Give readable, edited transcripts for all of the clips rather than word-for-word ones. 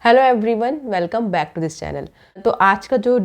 Hello everyone, welcome back to this channel. तो आज का जो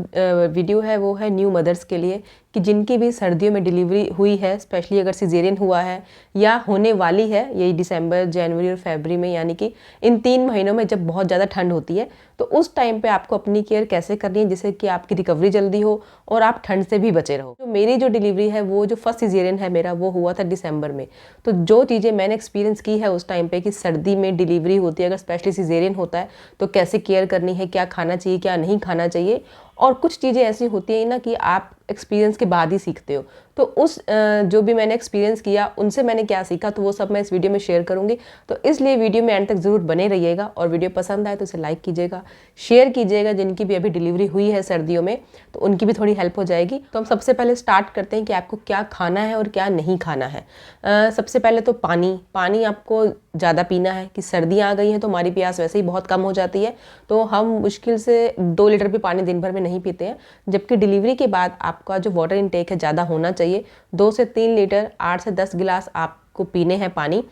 वीडियो है वो है न्यू मदर्स के लिए कि जिनकी भी सर्दियों में डिलीवरी हुई है, स्पेशली अगर सिजेरियन हुआ है या होने वाली है यही दिसंबर, जनवरी और फरवरी में, यानी कि इन 3 महीनों में जब बहुत ज़्यादा ठंड होती है तो उस टाइम पे आपको अपनी केयर कैसे करनी है जिससे कि आपकी रिकवरी जल्दी हो और आप ठंड से भी बचे रहो। तो मेरी जो डिलीवरी है वो जो फर्स्ट सिजेरियन है मेरा वो हुआ था दिसंबर में। तो जो चीज़ें मैंने एक्सपीरियंस की है उस टाइम पे कि सर्दी में डिलीवरी होती है, अगर स्पेशली सिजेरियन होता है तो कैसे केयर करनी है, क्या खाना चाहिए क्या नहीं खाना चाहिए। और कुछ चीज़ें ऐसी होती हैं ना कि आप एक्सपीरियंस के बाद ही सीखते हो। तो उस जो भी मैंने एक्सपीरियंस किया उनसे मैंने क्या सीखा तो वो सब मैं इस वीडियो में शेयर करूंगी। तो इसलिए वीडियो में एंड तक ज़रूर बने रहिएगा और वीडियो पसंद आए तो इसे लाइक कीजिएगा, शेयर कीजिएगा। जिनकी भी अभी डिलीवरी हुई है सर्दियों में तो उनकी भी थोड़ी हेल्प हो जाएगी। तो हम सबसे पहले स्टार्ट करते हैं कि आपको क्या खाना है और क्या नहीं खाना है। सबसे पहले तो पानी आपको ज़्यादा पीना है कि सर्दियाँ आ गई हैं तो हमारी प्यास वैसे ही बहुत कम हो जाती है। तो हम मुश्किल से 2 लीटर भी पानी दिन भर में नहीं पीते हैं, जबकि डिलीवरी के बाद आपका जो वाटर इनटेक है ज़्यादा होना चाहिए। 2 से 3 लीटर, 8 से 10 गिलास आपको पीने हैं पानी।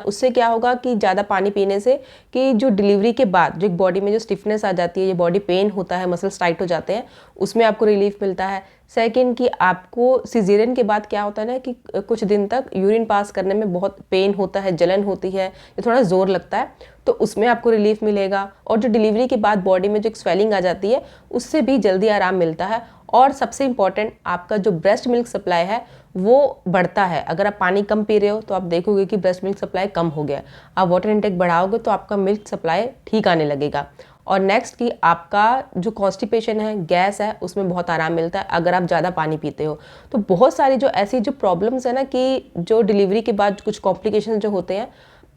उससे क्या होगा कि ज़्यादा पानी पीने से कि जो डिलीवरी के बाद जो बॉडी में जो स्टिफनेस आ जाती है, ये बॉडी पेन होता है, मसल्स टाइट हो जाते हैं, उसमें आपको रिलीफ मिलता है। सेकंड कि आपको सिजेरियन के बाद क्या होता है ना कि कुछ दिन तक यूरिन पास करने में बहुत पेन होता है, जलन होती है, ये थोड़ा ज़ोर लगता है, तो उसमें आपको रिलीफ मिलेगा। और जो डिलीवरी के बाद बॉडी में जो एक स्वेलिंग आ जाती है उससे भी जल्दी आराम मिलता है। और सबसे इम्पॉर्टेंट, आपका जो ब्रेस्ट मिल्क सप्लाई है वो बढ़ता है। अगर आप पानी कम पी रहे हो तो आप देखोगे कि ब्रेस्ट मिल्क सप्लाई कम हो गया। आप वाटर इनटेक बढ़ाओगे तो आपका मिल्क सप्लाई ठीक आने लगेगा। और नेक्स्ट कि आपका जो कॉन्स्टिपेशन है, गैस है, उसमें बहुत आराम मिलता है अगर आप ज़्यादा पानी पीते हो। तो बहुत सारी जो ऐसी जो प्रॉब्लम्स है ना कि जो डिलीवरी के बाद कुछ कॉम्प्लिकेशन जो होते हैं,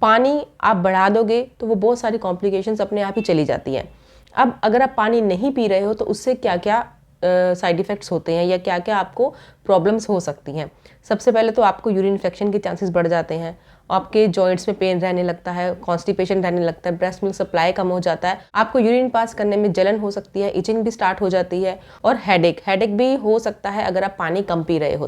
पानी आप बढ़ा दोगे तो वो बहुत सारी कॉम्प्लिकेशंस अपने आप ही चली जाती हैं। अब अगर आप पानी नहीं पी रहे हो तो उससे क्या क्या साइड इफ़ेक्ट्स होते हैं या क्या क्या आपको प्रॉब्लम्स हो सकती हैं। सबसे पहले तो आपको यूरिन इन्फेक्शन के चांसेस बढ़ जाते हैं, आपके जॉइंट्स में पेन रहने लगता है, कॉन्स्टिपेशन रहने लगता है, ब्रेस्ट मिल्क सप्लाई कम हो जाता है, आपको यूरिन पास करने में जलन हो सकती है, इचिंग भी स्टार्ट हो जाती है और हेडेक भी हो सकता है अगर आप पानी कम पी रहे हो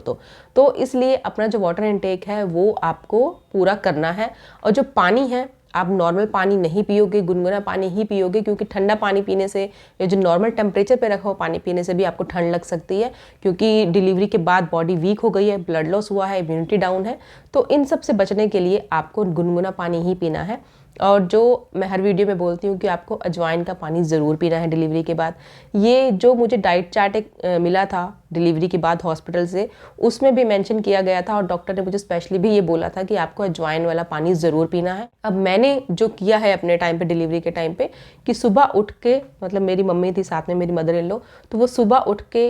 तो इसलिए अपना जो वाटर इनटेक है वो आपको पूरा करना है। और जो पानी है, आप नॉर्मल पानी नहीं पियोगे, गुनगुना पानी ही पियोगे, क्योंकि ठंडा पानी पीने से या जो नॉर्मल टेम्परेचर पे रखा हुआ पानी पीने से भी आपको ठंड लग सकती है, क्योंकि डिलीवरी के बाद बॉडी वीक हो गई है, ब्लड लॉस हुआ है, इम्यूनिटी डाउन है। तो इन सब से बचने के लिए आपको गुनगुना पानी ही पीना है। और जो मैं हर वीडियो में बोलती हूँ कि आपको अजवाइन का पानी ज़रूर पीना है डिलीवरी के बाद। ये जो मुझे डाइट चार्ट एक मिला था डिलीवरी के बाद हॉस्पिटल से, उसमें भी मेंशन किया गया था और डॉक्टर ने मुझे स्पेशली भी ये बोला था कि आपको अजवाइन वाला पानी ज़रूर पीना है। अब मैंने जो किया है अपने टाइम पे, डिलीवरी के टाइम पे, कि सुबह उठ के, मतलब मेरी मम्मी थी साथ में, मेरी मदर इन लॉ, तो वो सुबह उठ के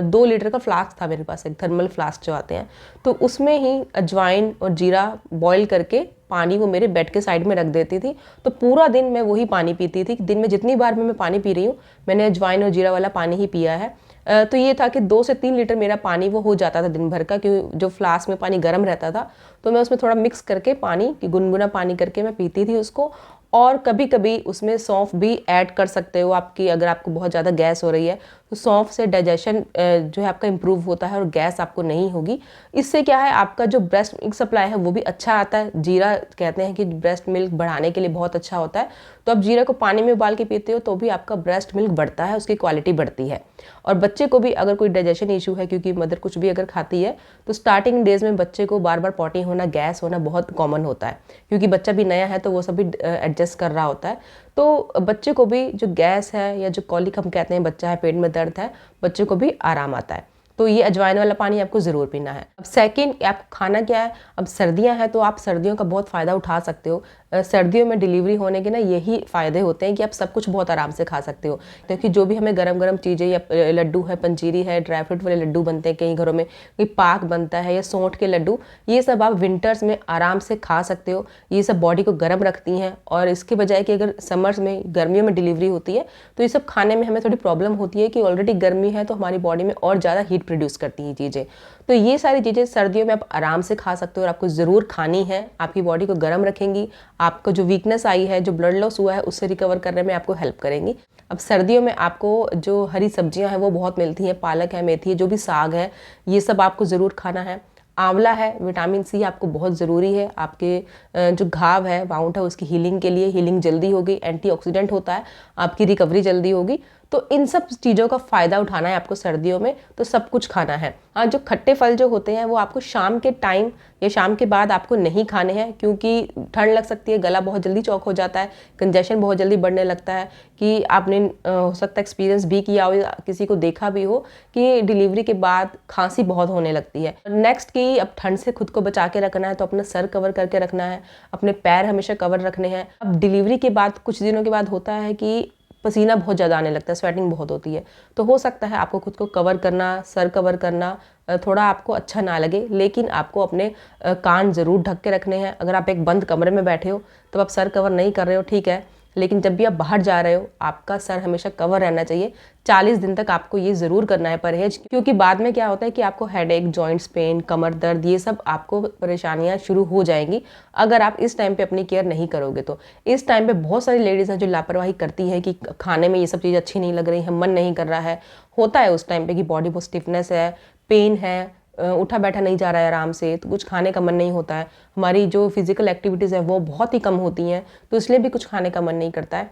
2 लीटर का फ्लास्क था मेरे पास, एक थर्मल फ्लास्क जो आते हैं, तो उसमें ही अजवाइन और जीरा बॉयल करके पानी वो मेरे बेड के साइड में रख देती थी। तो पूरा दिन मैं वही पानी पीती थी। दिन में जितनी बार मैं पानी पी रही हूँ मैंने अजवाइन और जीरा वाला पानी ही पिया है। तो ये था कि 2 से 3 लीटर मेरा पानी वो हो जाता था दिन भर का, क्योंकि जो फ्लास्क में पानी गर्म रहता था तो मैं उसमें थोड़ा मिक्स करके पानी, गुनगुना पानी करके मैं पीती थी उसको। और कभी कभी उसमें सौंफ भी ऐड कर सकते हो आपकी, अगर आपको बहुत ज़्यादा गैस हो रही है तो सौंफ से डाइजेशन जो है आपका इम्प्रूव होता है और गैस आपको नहीं होगी। इससे क्या है, आपका जो ब्रेस्ट मिल्क सप्लाई है वो भी अच्छा आता है। जीरा कहते हैं कि ब्रेस्ट मिल्क बढ़ाने के लिए बहुत अच्छा होता है, तो आप जीरा को पानी में उबाल के पीते हो तो भी आपका ब्रेस्ट मिल्क बढ़ता है, उसकी क्वालिटी बढ़ती है। और बच्चे को भी अगर कोई डाइजेशन इशू है, क्योंकि मदर कुछ भी अगर खाती है तो स्टार्टिंग डेज में बच्चे को बार बार पॉटी होना, गैस होना बहुत कॉमन होता है, क्योंकि बच्चा भी नया है तो वो सभी एडजस्ट कर रहा होता है। तो बच्चे को भी जो गैस है या जो कॉलिक हम कहते हैं, बच्चा है पेट में दर्द है, बच्चे को भी आराम आता है। तो ये अजवाइन वाला पानी आपको ज़रूर पीना है। अब सेकंड, आपको खाना क्या है। अब सर्दियां हैं तो आप सर्दियों का बहुत फ़ायदा उठा सकते हो। सर्दियों में डिलीवरी होने के ना यही फ़ायदे होते हैं कि आप सब कुछ बहुत आराम से खा सकते हो, क्योंकि जो भी हमें गरम गरम चीज़ें या लड्डू है, पंजीरी है, ड्राई फ्रूट वाले लड्डू बनते हैं कई घरों में, कोई पाक बनता है या सौंठ के लड्डू, ये सब आप विंटर्स में आराम से खा सकते हो। ये सब बॉडी को गर्म रखती हैं, और इसके बजाय कि अगर समर्स में, गर्मियों में डिलीवरी होती है तो ये सब खाने में हमें थोड़ी प्रॉब्लम होती है कि ऑलरेडी गर्मी है तो हमारी बॉडी में और ज़्यादा हीट प्रोड्यूस करती हैं चीज़ें। तो ये सारी चीज़ें सर्दियों में आप आराम से खा सकते हो और आपको ज़रूर खानी है। आपकी बॉडी को गर्म रखेंगी, आपको जो वीकनेस आई है, जो ब्लड लॉस हुआ है, उससे रिकवर करने में आपको हेल्प करेंगी। अब सर्दियों में आपको जो हरी सब्जियां हैं वो बहुत मिलती हैं, पालक है, मेथी है, जो भी साग है, ये सब आपको ज़रूर खाना है। आंवला है, विटामिन सी आपको बहुत ज़रूरी है, आपके जो घाव है, वाउंड है, उसकी हीलिंग के लिए। हीलिंग जल्दी होगी, एंटीऑक्सीडेंट होता है, आपकी रिकवरी जल्दी होगी। तो इन सब चीज़ों का फ़ायदा उठाना है आपको सर्दियों में, तो सब कुछ खाना है। हाँ, जो खट्टे फल जो होते हैं वो आपको शाम के टाइम या शाम के बाद आपको नहीं खाने हैं, क्योंकि ठंड लग सकती है, गला बहुत जल्दी चौक हो जाता है, कंजेशन बहुत जल्दी बढ़ने लगता है। कि आपने हो सकता है एक्सपीरियंस भी किया हो या किसी को देखा भी हो कि डिलीवरी के बाद खांसी बहुत होने लगती है। नेक्स्ट कि अब ठंड से खुद को बचा के रखना है, तो अपना सर कवर करके रखना है, अपने पैर हमेशा कवर रखने हैं। अब डिलीवरी के बाद कुछ दिनों के बाद होता है कि पसीना बहुत ज़्यादा आने लगता है, स्वेटिंग बहुत होती है, तो हो सकता है आपको खुद को कवर करना, सर कवर करना थोड़ा आपको अच्छा ना लगे, लेकिन आपको अपने कान ज़रूर ढक के रखने हैं। अगर आप एक बंद कमरे में बैठे हो तो आप सर कवर नहीं कर रहे हो, ठीक है, लेकिन जब भी आप बाहर जा रहे हो आपका सर हमेशा कवर रहना चाहिए। 40 दिन तक आपको ये ज़रूर करना है परहेज, क्योंकि बाद में क्या होता है कि आपको हेडेक, जॉइंट्स पेन, कमर दर्द, ये सब आपको परेशानियां शुरू हो जाएंगी अगर आप इस टाइम पे अपनी केयर नहीं करोगे। तो इस टाइम पे बहुत सारी लेडीज़ हैं जो लापरवाही करती है कि खाने में ये सब चीज़ अच्छी नहीं लग रही है, मन नहीं कर रहा है। होता है उस टाइम पे कि बॉडी बहुत स्टिफनेस है, पेन है, उठा बैठा नहीं जा रहा है आराम से, तो कुछ खाने का मन नहीं होता है। हमारी जो फिजिकल एक्टिविटीज़ है वो बहुत ही कम होती हैं, तो इसलिए भी कुछ खाने का मन नहीं करता है।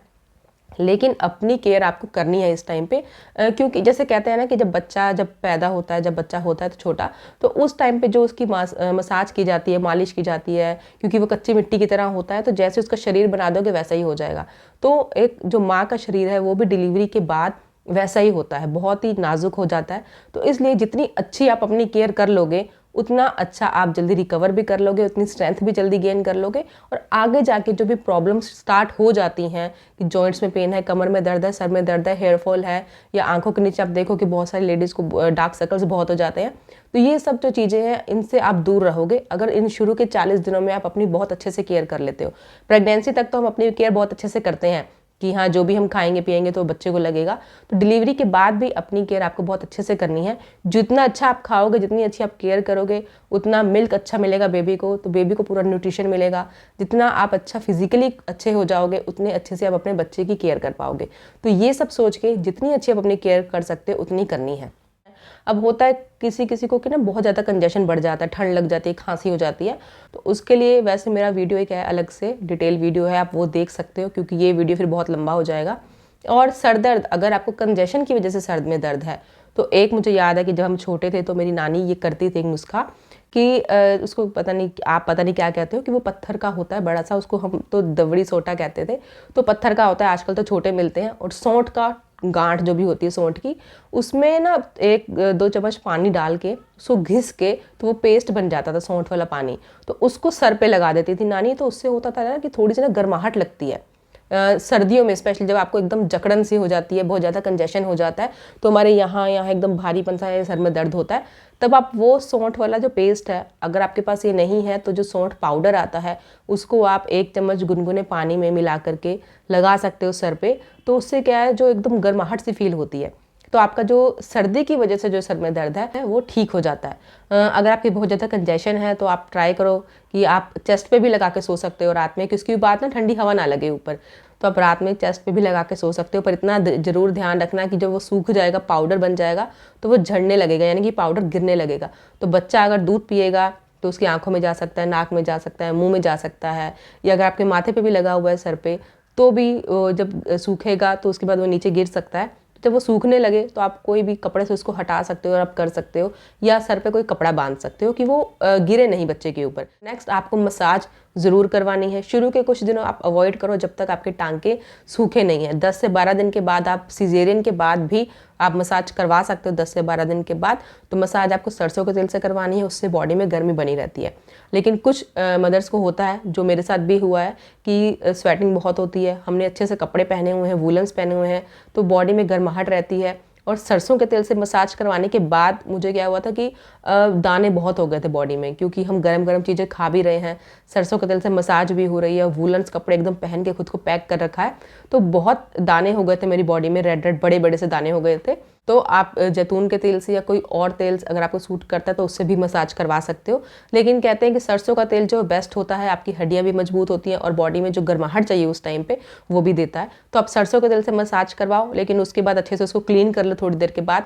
लेकिन अपनी केयर आपको करनी है इस टाइम पे, क्योंकि जैसे कहते हैं ना कि जब पैदा होता है, जब बच्चा होता है तो छोटा, तो उस टाइम पे जो उसकी मसाज की जाती है, मालिश की जाती है, क्योंकि वो कच्ची मिट्टी की तरह होता है, तो जैसे उसका शरीर बना दोगे वैसा ही हो जाएगा। तो एक जो माँ का शरीर है वो भी डिलीवरी के बाद वैसा ही होता है, बहुत ही नाजुक हो जाता है। तो इसलिए जितनी अच्छी आप अपनी केयर कर लोगे उतना अच्छा आप जल्दी रिकवर भी कर लोगे, उतनी स्ट्रेंथ भी जल्दी गेन कर लोगे, और आगे जाके जो भी प्रॉब्लम्स स्टार्ट हो जाती हैं कि जॉइंट्स में पेन है, कमर में दर्द है, सर में दर्द है, हेयर फॉल है, या आंखों के नीचे आप देखो कि बहुत सारी लेडीज़ को डार्क सर्कल्स बहुत हो जाते हैं, तो ये सब जो चीज़ें हैं इनसे आप दूर रहोगे अगर इन शुरू के 40 दिनों में आप अपनी बहुत अच्छे से केयर कर लेते हो। प्रेगनेंसी तक तो हम अपनी केयर बहुत अच्छे से करते हैं कि हाँ जो भी हम खाएंगे पिएंगे तो बच्चे को लगेगा, तो डिलीवरी के बाद भी अपनी केयर आपको बहुत अच्छे से करनी है। जितना अच्छा आप खाओगे, जितनी अच्छी आप केयर करोगे, उतना मिल्क अच्छा मिलेगा बेबी को, तो बेबी को पूरा न्यूट्रिशन मिलेगा। जितना आप अच्छा फिजिकली अच्छे हो जाओगे उतने अच्छे से आप अपने बच्चे की केयर कर पाओगे। तो ये सब सोच के जितनी अच्छी आप अपनी केयर कर सकते हो उतनी करनी है। अब होता है किसी किसी को कि ना बहुत ज़्यादा कंजेशन बढ़ जाता है, ठंड लग जाती है, खांसी हो जाती है, तो उसके लिए वैसे मेरा वीडियो एक है, अलग से डिटेल वीडियो है, आप वो देख सकते हो, क्योंकि ये वीडियो फिर बहुत लंबा हो जाएगा। और सर दर्द, अगर आपको कंजेशन की वजह से सर में दर्द है, तो एक मुझे याद है कि जब हम छोटे थे तो मेरी नानी ये करती थी एक नुस्खा कि उसको पता नहीं क्या कहते हो, कि वो पत्थर का होता है बड़ा सा, उसको हम तो दवड़ी सोटा कहते थे, तो पत्थर का होता है, आजकल तो छोटे मिलते हैं, और सौंठ का गांठ जो भी होती है सौंठ की, उसमें ना 1-2 चम्मच पानी डाल के उसको घिस के, तो वो पेस्ट बन जाता था सौंठ वाला पानी, तो उसको सर पे लगा देती थी नानी। तो उससे होता था ना कि थोड़ी सी ना गर्माहट लगती है सर्दियों में, स्पेशली जब आपको एकदम जकड़न सी हो जाती है, बहुत ज़्यादा कंजेशन हो जाता है, तो हमारे यहाँ एकदम भारीपन सा सर में दर्द होता है, तब आप वो सौंठ वाला जो पेस्ट है, अगर आपके पास ये नहीं है तो जो सौंठ पाउडर आता है उसको आप 1 चम्मच गुनगुने पानी में मिला करके लगा सकते हो सर पे। तो उससे क्या है, जो एकदम गर्माहट सी फील होती है, तो आपका जो सर्दी की वजह से जो सर में दर्द है वो ठीक हो जाता है। अगर आपकी बहुत ज़्यादा कंजेशन है तो आप ट्राई करो कि आप चेस्ट पे भी लगा के सो सकते हो रात में, कि उसकी बात ना ठंडी हवा ना लगे ऊपर, तो आप रात में चेस्ट पे भी लगा के सो सकते हो। पर इतना ज़रूर ध्यान रखना कि जब वो सूख जाएगा, पाउडर बन जाएगा, तो वो झड़ने लगेगा, यानी कि पाउडर गिरने लगेगा। तो बच्चा अगर दूध पिएगा तो उसकी आंखों में जा सकता है, नाक में जा सकता है, मुंह में जा सकता है, या अगर आपके माथे पे भी लगा हुआ है सर पे, तो भी जब सूखेगा तो उसके बाद वो नीचे गिर सकता है। जब वो सूखने लगे तो आप कोई भी कपड़े से उसको हटा सकते हो और आप कर सकते हो, या सर पे कोई कपड़ा बांध सकते हो कि वो गिरे नहीं बच्चे के ऊपर। नेक्स्ट आपको मसाज ज़रूर करवानी है। शुरू के कुछ दिनों आप अवॉइड करो जब तक आपके टांके सूखे नहीं हैं। 10 से 12 दिन के बाद, आप सिजेरियन के बाद भी आप मसाज करवा सकते हो। 10 से 12 दिन के बाद तो मसाज आपको सरसों के तेल से करवानी है, उससे बॉडी में गर्मी बनी रहती है। लेकिन कुछ मदर्स को होता है, जो मेरे साथ भी हुआ है, कि स्वेटिंग बहुत होती है, हमने अच्छे से कपड़े पहने हुए हैं, वूलन्स पहने हुए हैं, तो बॉडी में गर्माहट रहती है, और सरसों के तेल से मसाज करवाने के बाद मुझे क्या हुआ था कि दाने बहुत हो गए थे बॉडी में, क्योंकि हम गरम गरम चीज़ें खा भी रहे हैं, सरसों के तेल से मसाज भी हो रही है, वूलन्स कपड़े एकदम पहन के खुद को पैक कर रखा है, तो बहुत दाने हो गए थे मेरी बॉडी में, रेड रेड बड़े बड़े से दाने हो गए थे। तो आप जैतून के तेल से या कोई और तेल अगर आपको सूट करता है तो उससे भी मसाज करवा सकते हो। लेकिन कहते हैं कि सरसों का तेल जो बेस्ट होता है, आपकी हड्डियाँ भी मजबूत होती हैं और बॉडी में जो गर्माहट चाहिए उस टाइम पे वो भी देता है। तो आप सरसों के तेल से मसाज करवाओ, लेकिन उसके बाद अच्छे से उसको क्लीन कर लो थोड़ी देर के बाद।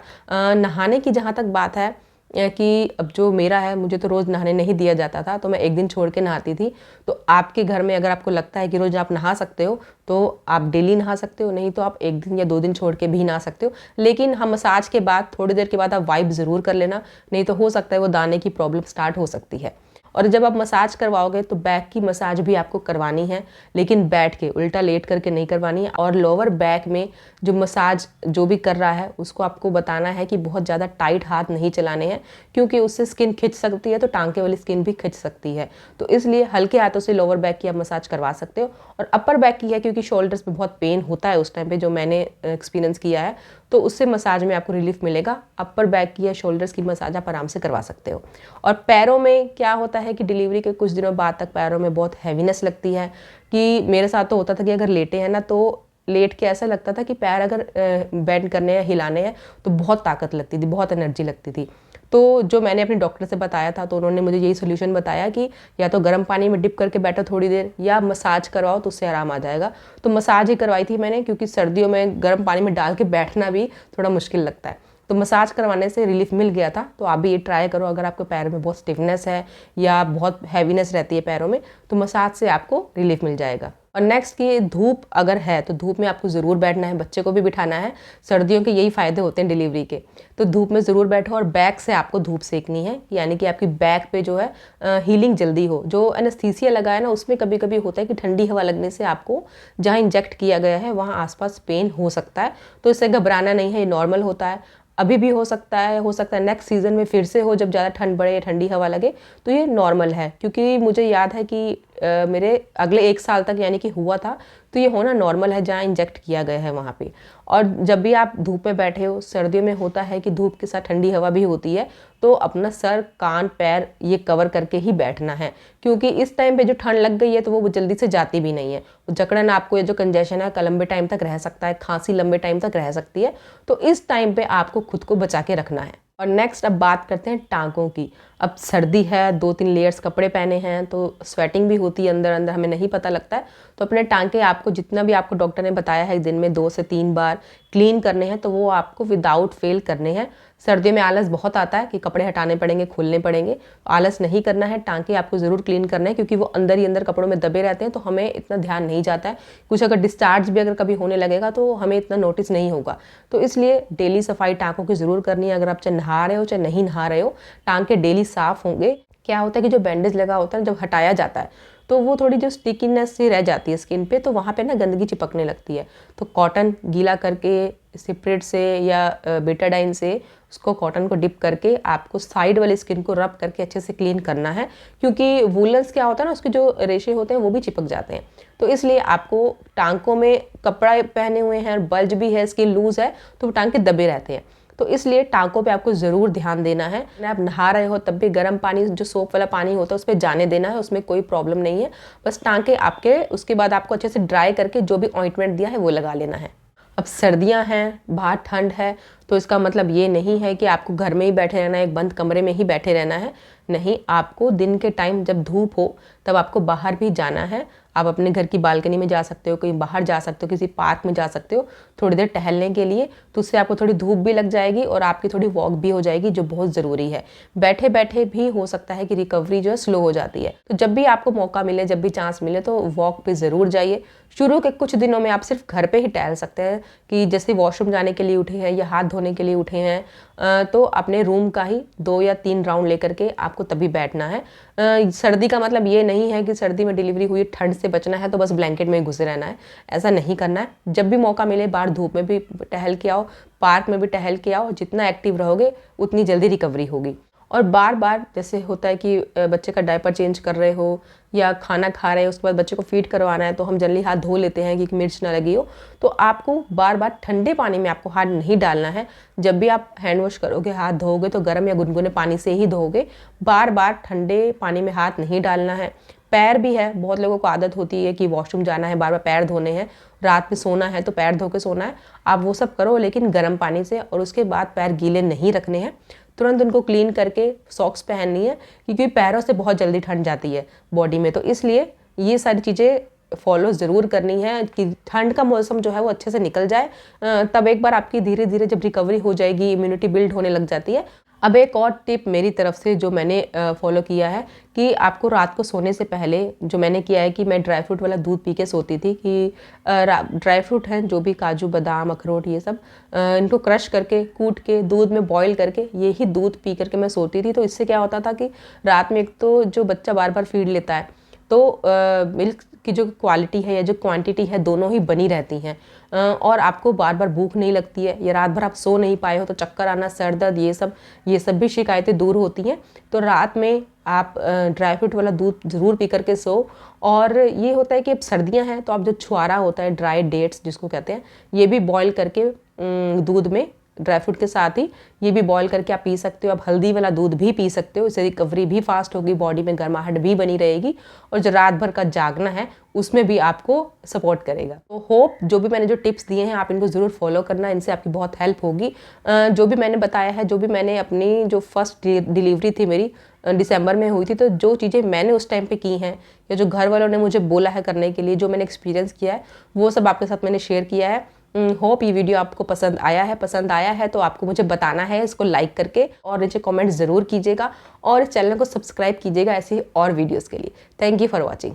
नहाने की जहाँ तक बात है, कि अब जो मेरा है, मुझे तो रोज़ नहाने नहीं दिया जाता था, तो मैं एक दिन छोड़ के नहाती थी। तो आपके घर में अगर आपको लगता है कि रोज़ आप नहा सकते हो तो आप डेली नहा सकते हो, नहीं तो आप एक दिन या 2 दिन छोड़ के भी नहा सकते हो। लेकिन हम मसाज के बाद थोड़ी देर के बाद आप वाइप ज़रूर कर लेना, नहीं तो हो सकता है वो दाने की प्रॉब्लम स्टार्ट हो सकती है। और जब आप मसाज करवाओगे तो बैक की मसाज भी आपको करवानी है, लेकिन बैठ के, उल्टा लेट करके नहीं करवानी है। और लोअर बैक में जो मसाज जो भी कर रहा है उसको आपको बताना है कि बहुत ज़्यादा टाइट हाथ नहीं चलाने हैं, क्योंकि उससे स्किन खिंच सकती है, तो टांके वाली स्किन भी खिंच सकती है। तो इसलिए हल्के हाथों से लोअर बैक की आप मसाज करवा सकते हो। और अपर बैक की है, क्योंकि शोल्डर्स पे बहुत पेन होता है उस टाइम पे, जो मैंने एक्सपीरियंस किया है, तो उससे मसाज में आपको रिलीफ मिलेगा। अपर बैक की या शोल्डर्स की मसाज आप आराम से करवा सकते हो। और पैरों में क्या होता है कि डिलीवरी के कुछ दिनों बाद तक पैरों में बहुत हैवीनेस लगती है, कि मेरे साथ तो होता था कि अगर लेटे हैं ना, तो लेट के ऐसा लगता था कि पैर अगर बेंड करने या हिलाने हैं तो बहुत ताकत लगती थी, बहुत एनर्जी लगती थी। तो जो मैंने अपने डॉक्टर से बताया था, तो उन्होंने मुझे यही सोल्यूशन बताया कि या तो गर्म पानी में डिप करके बैठो थोड़ी देर, या मसाज करवाओ तो उससे आराम आ जाएगा। तो मसाज ही करवाई थी मैंने, क्योंकि सर्दियों में गर्म पानी में डाल के बैठना भी थोड़ा मुश्किल लगता है। तो मसाज करवाने से रिलीफ मिल गया था। तो आप भी ये ट्राई करो, अगर आपके पैर में बहुत स्टिफनेस है या बहुत हैवीनेस रहती है पैरों में, तो मसाज से आपको रिलीफ मिल जाएगा। और नेक्स्ट कि धूप अगर है तो धूप में आपको ज़रूर बैठना है, बच्चे को भी बिठाना है। सर्दियों के यही फ़ायदे होते हैं डिलीवरी के। तो धूप में ज़रूर बैठो, और बैक से आपको धूप सेकनी है, यानी कि आपकी बैक पे जो है हीलिंग जल्दी हो। जो एनेस्थीसिया लगा है ना, उसमें कभी कभी होता है कि ठंडी हवा लगने से आपको जहाँ इंजेक्ट किया गया है वहाँ आसपास पेन हो सकता है। तो इससे घबराना नहीं है, ये नॉर्मल होता है। अभी भी हो सकता है नेक्स्ट सीज़न में फिर से हो, जब ज़्यादा ठंड बढ़े या ठंडी हवा लगे, तो ये नॉर्मल है। क्योंकि मुझे याद है कि मेरे अगले 1 साल तक यानी कि हुआ था, तो ये होना नॉर्मल है जहाँ इंजेक्ट किया गया है वहाँ पे। और जब भी आप धूप में बैठे हो, सर्दियों में होता है कि धूप के साथ ठंडी हवा भी होती है, तो अपना सर, कान, पैर ये कवर करके ही बैठना है, क्योंकि इस टाइम पे जो ठंड लग गई है तो वो जल्दी से जाती भी नहीं है। जकड़न आपको, ये जो कंजेशन है लंबे टाइम तक रह सकता है, खांसी लंबे टाइम तक रह सकती है। तो इस टाइम पे आपको खुद को बचा के रखना है। और नेक्स्ट अब बात करते हैं टांकों की। अब सर्दी है, 2-3 लेयर्स कपड़े पहने हैं, तो स्वेटिंग भी होती है अंदर अंदर, हमें नहीं पता लगता है। तो अपने टांके आपको जितना भी आपको डॉक्टर ने बताया है दिन में 2 से 3 बार क्लीन करने हैं, तो वो आपको विदाउट फेल करने हैं। सर्दियों में आलस बहुत आता है कि कपड़े हटाने पड़ेंगे, खोलने पड़ेंगे, तो आलस नहीं करना है। टांके आपको ज़रूर क्लीन करना है, क्योंकि वो अंदर ही अंदर कपड़ों में दबे रहते हैं, तो हमें इतना ध्यान नहीं जाता है। कुछ अगर डिस्चार्ज भी अगर कभी होने लगेगा तो हमें इतना नोटिस नहीं होगा। तो इसलिए डेली सफाई टांकों की ज़रूर करनी है। अगर आप चाहे नहा रहे हो चाहे नहीं नहा रहे हो, टांके डेली साफ़ होंगे। क्या होता है कि जो बैंडेज लगा होता है, जब हटाया जाता है तो वो थोड़ी जो स्टिकीनेस सी रह जाती है स्किन पे, तो वहाँ पे ना गंदगी चिपकने लगती है। तो कॉटन गीला करके सिपरेट से या बेटाडाइन से उसको, कॉटन को डिप करके आपको साइड वाली स्किन को रब करके अच्छे से क्लीन करना है, क्योंकि वूलन्स क्या होता है ना, उसके जो रेशे होते हैं वो भी चिपक जाते हैं। तो इसलिए आपको टांकों में कपड़ा पहने हुए हैं, बल्ज भी है, स्किन लूज है, तो वो टांके दबे रहते हैं। तो इसलिए टांकों पे आपको ज़रूर ध्यान देना है। आप नहा रहे हो तब भी गर्म पानी, जो सोप वाला पानी होता है, उस पर जाने देना है, उसमें कोई प्रॉब्लम नहीं है। बस टांके आपके, उसके बाद आपको अच्छे से ड्राई करके जो भी ऑइंटमेंट दिया है वो लगा लेना है। अब सर्दियां हैं, बाहर ठंड है, तो इसका मतलब ये नहीं है कि आपको घर में ही बैठे रहना है, एक बंद कमरे में ही बैठे रहना है। नहीं, आपको दिन के टाइम जब धूप हो तब आपको बाहर भी जाना है। आप अपने घर की बालकनी में जा सकते हो, कहीं बाहर जा सकते हो, किसी पार्क में जा सकते हो थोड़ी देर टहलने के लिए। तो उससे आपको थोड़ी धूप भी लग जाएगी और आपकी थोड़ी वॉक भी हो जाएगी, जो बहुत ज़रूरी है। बैठे बैठे भी हो सकता है कि रिकवरी जो है स्लो हो जाती है। तो जब भी आपको मौका मिले, जब भी चांस मिले, तो वॉक पे ज़रूर जाइए। शुरू के कुछ दिनों में आप सिर्फ घर पे ही टहल सकते हैं, कि जैसे वॉशरूम जाने के लिए उठे हैं या हाथ धोने के लिए उठे हैं, तो अपने रूम का ही 2 या 3 राउंड लेकर के आपको तभी बैठना है। सर्दी का मतलब ये नहीं है कि सर्दी में डिलीवरी हुई, ठंड से बचना है तो बस ब्लैंकेट में ही घुसे रहना है, ऐसा नहीं करना है। जब भी मौका मिले बाहर धूप में भी टहल के आओ, पार्क में भी टहल के आओ। जितना एक्टिव रहोगे उतनी जल्दी रिकवरी होगी। और बार बार जैसे होता है कि बच्चे का डायपर चेंज कर रहे हो या खाना खा रहे हो, उसके बाद बच्चे को फीड करवाना है, तो हम जल्दी हाथ धो लेते हैं कि मिर्च ना लगी हो। तो आपको बार बार ठंडे पानी में आपको हाथ नहीं डालना है। जब भी आप हैंड वॉश करोगे, हाथ धोओगे, तो गर्म या गुनगुने पानी से ही धोओगे। बार बार ठंडे पानी में हाथ नहीं डालना है। पैर भी है, बहुत लोगों को आदत होती है कि वॉशरूम जाना है, बार बार पैर धोने हैं, रात में सोना है तो पैर धो के सोना है। आप वो सब करो, लेकिन गर्म पानी से। और उसके बाद पैर गीले नहीं रखने हैं, तुरंत उनको क्लीन करके सॉक्स पहननी है, क्योंकि पैरों से बहुत जल्दी ठंड जाती है बॉडी में। तो इसलिए ये सारी चीज़ें फॉलो ज़रूर करनी है कि ठंड का मौसम जो है वो अच्छे से निकल जाए। तब एक बार आपकी धीरे धीरे जब रिकवरी हो जाएगी, इम्यूनिटी बिल्ड होने लग जाती है, अब एक और टिप मेरी तरफ से जो मैंने फॉलो किया है कि आपको रात को सोने से पहले जो मैंने किया है कि मैं ड्राई फ्रूट वाला दूध पी के सोती थी कि ड्राई फ्रूट हैं जो भी काजू बादाम अखरोट ये सब इनको क्रश करके कूट के दूध में बॉईल करके यही दूध पी करके मैं सोती थी। तो इससे क्या होता था कि रात में एक तो जो बच्चा बार बार फीड लेता है तो मिल्क की जो क्वालिटी है या जो क्वांटिटी है दोनों ही बनी रहती हैं और आपको बार बार भूख नहीं लगती है या रात भर आप सो नहीं पाए हो तो चक्कर आना सर दर्द ये सब भी शिकायतें दूर होती हैं। तो रात में आप ड्राई फ्रूट वाला दूध ज़रूर पी करके सो। और ये होता है कि अब सर्दियां हैं तो आप जो छुआरा होता है ड्राई डेट्स जिसको कहते हैं ये भी बॉईल करके दूध में ड्राई फ्रूट के साथ ही ये भी बॉईल करके आप पी सकते हो। आप हल्दी वाला दूध भी पी सकते हो, इससे रिकवरी भी फास्ट होगी, बॉडी में गर्माहट भी बनी रहेगी और जो रात भर का जागना है उसमें भी आपको सपोर्ट करेगा। तो होप जो भी मैंने जो टिप्स दिए हैं आप इनको ज़रूर फॉलो करना, इनसे आपकी बहुत हेल्प होगी। जो भी मैंने बताया है, जो भी मैंने अपनी जो फर्स्ट डिलीवरी थी मेरी दिसंबर में हुई थी, तो जो चीज़ें मैंने उस टाइम पे की हैं या जो घर वालों ने मुझे बोला है करने के लिए, जो मैंने एक्सपीरियंस किया है वो सब आपके साथ मैंने शेयर किया है। होप ये वीडियो आपको पसंद आया है तो आपको मुझे बताना है इसको लाइक करके और नीचे कमेंट ज़रूर कीजिएगा और इस चैनल को सब्सक्राइब कीजिएगा ऐसी और वीडियोस के लिए। Thank you for watching.